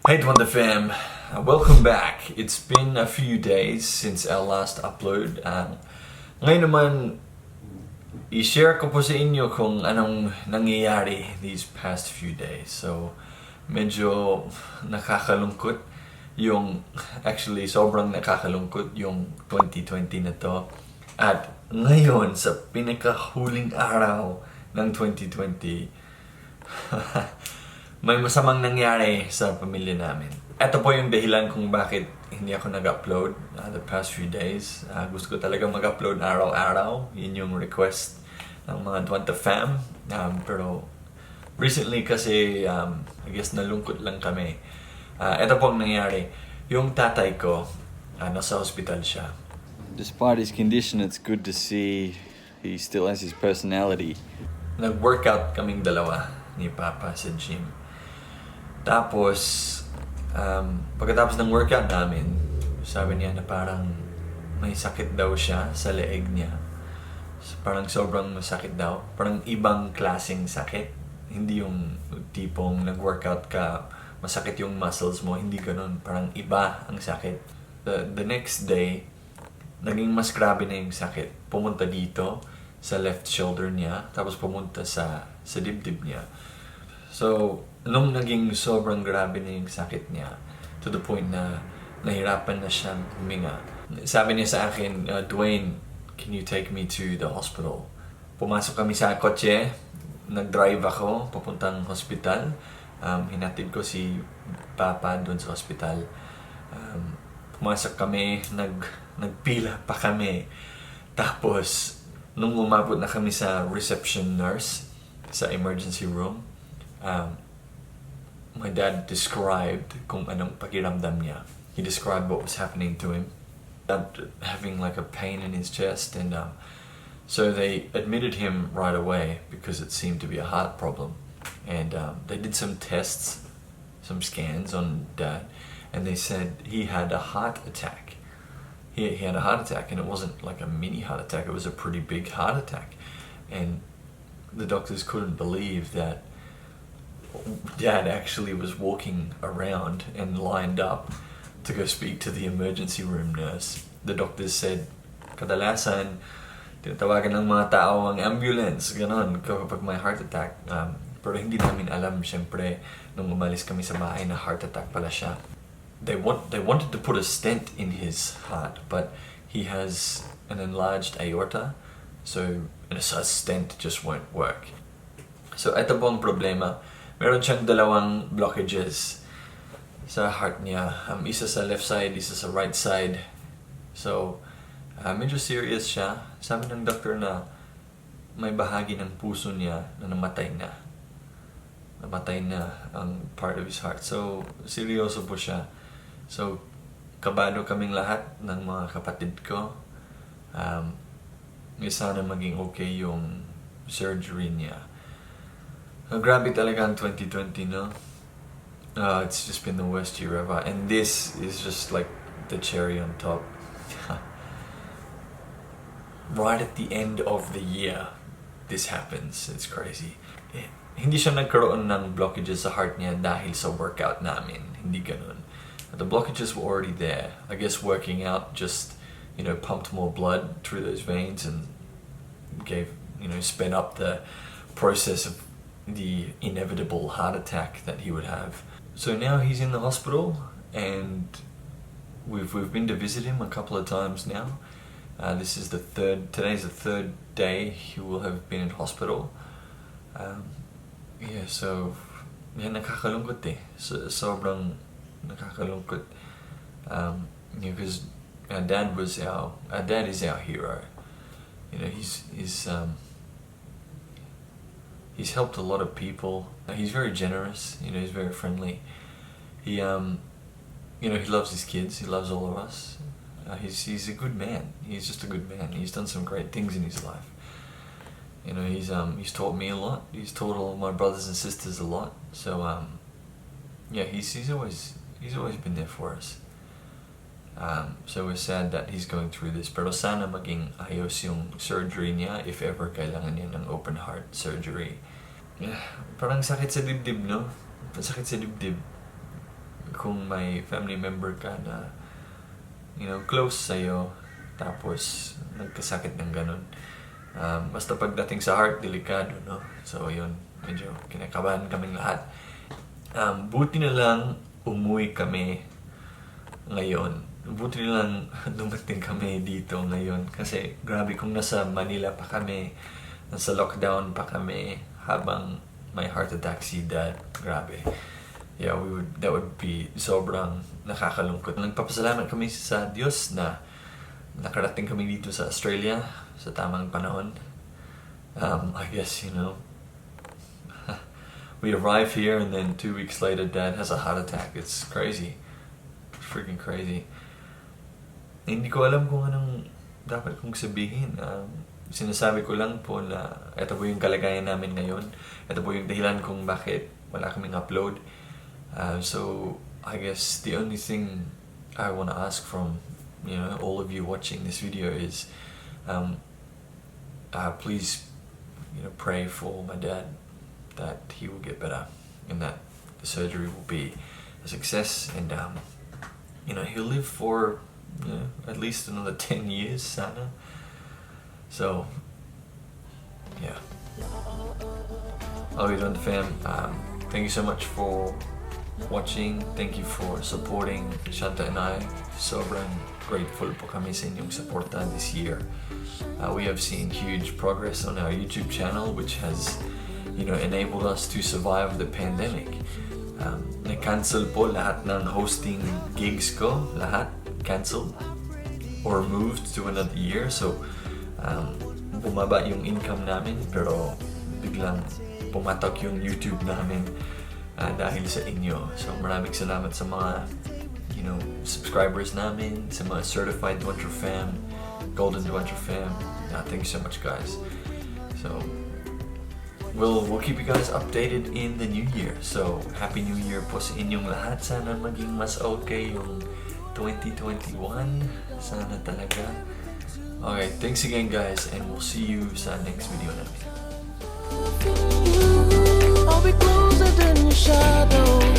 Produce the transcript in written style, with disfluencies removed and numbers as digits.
Hey Dwantro Fam, welcome back. It's been a few days since our last upload. Ngayon naman, i-share ko po sa inyo kung anong nangyayari these past few days. So, medyo nakakalungkot sobrang nakakalungkot yung 2020 na to. At ngayon, sa pinakahuling araw ng 2020, may masamang nangyari sa pamilya namin. Ito po yung dahilan kung bakit hindi ako nag-upload the past few days. Gusto ko talaga mag-upload araw-araw. Yun yung request ng mga Dwantro Fam. Pero recently kasi, I guess nalungkot lang kami. Ito po ang nangyari. Yung tatay ko, nasa hospital siya. Despite his condition, it's good to see he still has his personality. Nag-workout kaming dalawa ni Papa sa gym. Tapos, pagkatapos ng workout namin, sabi niya na parang may sakit daw siya sa leeg niya. Parang sobrang masakit daw. Parang ibang klaseng sakit. Hindi yung tipong nag-workout ka, masakit yung muscles mo. Hindi ganun. Parang iba ang sakit. The next day, naging mas grabe na yung sakit. Pumunta dito sa left shoulder niya, tapos pumunta sa dibdib niya. So, nung naging sobrang grabe na yung sakit niya, to the point na nahirapan na siyang huminga. Sabi niya sa akin, Dwayne, can you take me to the hospital? Pumasok kami sa kotse, nag-drive ako, papuntang hospital. Hinatid ko si Papa doon sa hospital. Pumasok kami, nagpila pa kami. Tapos, nung umabot na kami sa reception nurse, sa emergency room, my dad described kung anong pakiramdam niya. He described what was happening to him. Having like a pain in his chest, and so they admitted him right away because it seemed to be a heart problem. And they did some tests, some scans on Dad, and they said he had a heart attack. He had a heart attack, and it wasn't like a mini heart attack, it was a pretty big heart attack. And the doctors couldn't believe that Dad actually was walking around and lined up to go speak to the emergency room nurse. The doctors said, kadalasan, tinatawagan ng mga tao ang ambulance, ganon, kapag may heart attack. Pero hindi namin alam, syempre, nung umalis kami sa bahay na heart attack pala siya. They wanted to put a stent in his heart, but he has an enlarged aorta, so a stent just won't work. So ito po ang problema. Meron siyang dalawang blockages sa heart niya. Isa sa left side, isa sa right side. So, medyo serious siya. Sabi ng doctor na may bahagi ng puso niya na namatay na. Namatay na ang part of his heart. So, seryoso po siya. So, kabado kaming lahat ng mga kapatid ko. Sana maging okay yung surgery niya. Grabe talaga ang 2020, no? It's just been the worst year ever. And this is just like the cherry on top. Right at the end of the year, this happens. It's crazy. Hindi siya nagkaroon ng blockages sa heart niya dahil sa workout namin. Hindi ganun. The blockages were already there. I guess working out just, pumped more blood through those veins and sped up the process of the inevitable heart attack that he would have. So now he's in the hospital, and we've been to visit him a couple of times now. Today's the third day he will have been in hospital. Nakakalungkot eh. Sobrang nakakalungkot. Because our dad is our hero. He's helped a lot of people. He's very generous. He's very friendly. He loves his kids. He loves all of us. He's a good man. He's just a good man. He's done some great things in his life. He's taught me a lot. He's taught all of my brothers and sisters a lot. So he's always been there for us. So we're sad that he's going through this. Pero sana maging ayos yung surgery niya if ever kailangan niya ng open heart surgery. Parang sakit sa dibdib, no? Sakit sa dibdib. kung may family member ka na, close sa'yo, tapos nagkasakit ng ganun. Basta pagdating sa heart, delikado, no? So, yun, medyo kinakabahan kaming lahat. Buti na lang umuwi kami ngayon. Buti na lang dumating kami dito ngayon. Kasi grabe kung nasa Manila pa kami, nasa lockdown pa kami, habang may heart attack si Dad. Grabe. Yeah, that would be sobrang nakakalungkot. Nagpapasalamat kami sa Diyos na nakarating kami dito sa Australia sa tamang panahon. I guess, we arrive here and then 2 weeks later Dad has a heart attack. It's crazy. It's freaking crazy. Hindi ko alam kung anong dapat kong sabihin. Sinasabi ko lang po na ito po yung kalagayan namin ngayon. Ito po yung dahilan kung bakit wala kaming upload. So I guess the only thing I want to ask from all of you watching this video is please pray for my dad that he will get better and that the surgery will be a success and he'll live for at least another 10 years sana. So yeah. Okay, Dwantro Fam, thank you so much for watching. Thank you for supporting Shanta and I. Sobrang grateful po kami sa inyong suporta this year. We have seen huge progress on our YouTube channel, which has enabled us to survive the pandemic. Na-cancel po lahat ng hosting gigs ko, lahat canceled or moved to another year. So bumaba yung income namin, pero biglang pumatok yung YouTube namin dahil sa inyo. So maraming salamat sa mga subscribers namin, sa mga Certified Dwantro Fam, Golden Dwantro Fam. Thank you so much, guys. So we'll keep you guys updated in the new year. So Happy New Year po sa inyong lahat. Sana maging mas okay yung 2021. Sana talaga. Okay, thanks again, guys, and we'll see you sa next video namin. I'll be closer than your shadow.